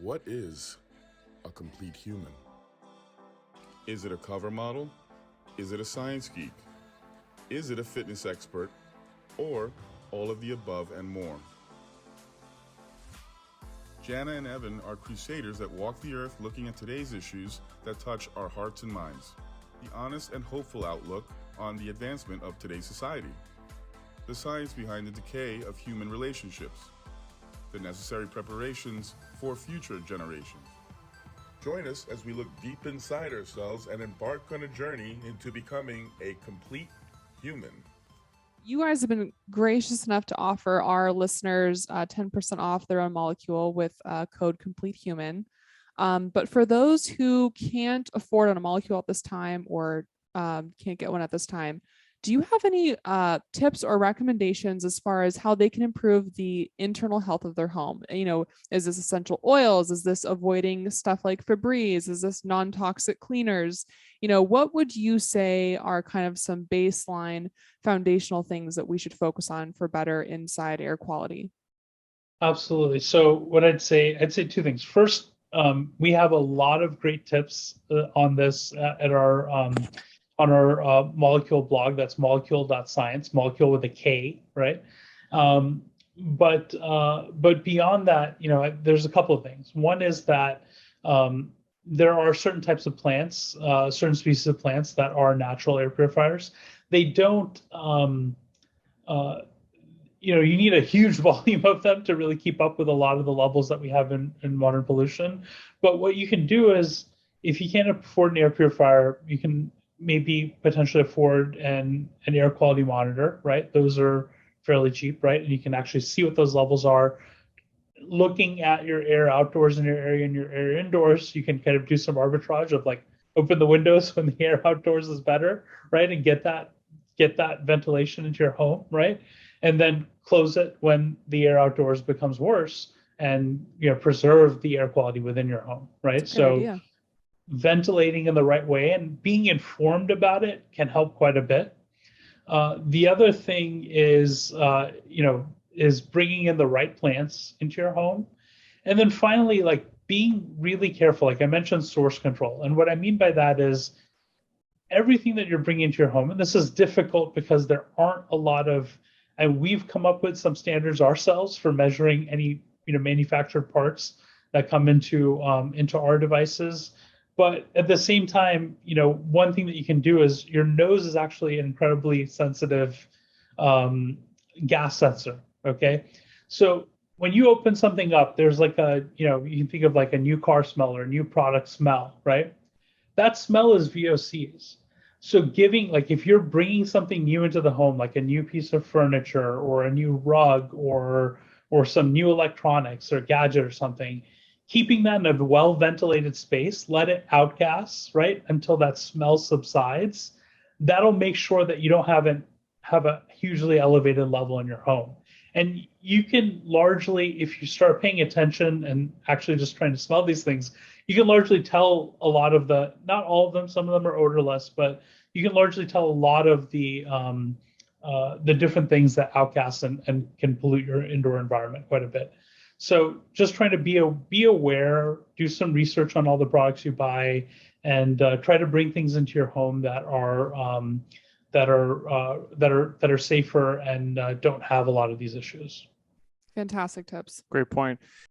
What is a complete human? Is it a cover model? Is it a science geek? Is it a fitness expert? Or all of the above and more? Jana and Evan are crusaders that walk the earth looking at today's issues that touch our hearts and minds. The honest and hopeful outlook on the advancement of today's society. The science behind the decay of human relationships. The necessary preparations for future generations. Join us as we look deep inside ourselves and embark on a journey into becoming a complete human. You guys have been gracious enough to offer our listeners 10% off their own Molekule with code CompleteHuman. But for those who can't afford a Molekule at this time or can't get one at this time, do you have any tips or recommendations as far as how they can improve the internal health of their home? You know, is this essential oils? Is this avoiding stuff like Febreze? Is this non-toxic cleaners? You know, what would you say are kind of some baseline foundational things that we should focus on for better inside air quality? Absolutely. So what I'd say two things. First, we have a lot of great tips on this at our on our Molekule blog. That's molekule.science, Molekule with a K, right? But beyond that, you know, there's a couple of things. One is that there are certain types of plants, certain species of plants that are natural air purifiers. They don't, you know, you need a huge volume of them to really keep up with a lot of the levels that we have in modern pollution. But what you can do is, if you can't afford an air purifier, you can maybe potentially afford an air quality monitor, right? Those are fairly cheap, right? And you can actually see what those levels are. Looking at your air outdoors in your area and your air indoors, you can kind of do some arbitrage of like open the windows when the air outdoors is better, right? And get that ventilation into your home, right? And then close it when the air outdoors becomes worse, and preserve the air quality within your home, right? So idea. Ventilating in the right way and being informed about it can help quite a bit. The other thing is, is bringing in the right plants into your home. And then finally, like being really careful. Like I mentioned, source control. And what I mean by that is everything that you're bringing into your home, and this is difficult because there aren't a lot of, and we've come up with some standards ourselves for measuring any manufactured parts that come into our devices. But at the same time, one thing that you can do is your nose is actually an incredibly sensitive gas sensor. Okay, so when you open something up, there's like you can think of like a new car smell or a new product smell, right? That smell is VOCs. So if you're bringing something new into the home, like a new piece of furniture or a new rug or some new electronics or gadget or something, keeping that in a well-ventilated space, let it outgas, right, until that smell subsides. That'll make sure that you don't have a hugely elevated level in your home. And you can largely, if you start paying attention and actually just trying to smell these things, you can largely tell a lot of not all of them, some of them are odorless, but you can largely tell a lot of the different things that outgas and can pollute your indoor environment quite a bit. So just trying to be aware, do some research on all the products you buy, and try to bring things into your home that are safer and don't have a lot of these issues. Fantastic tips. Great point.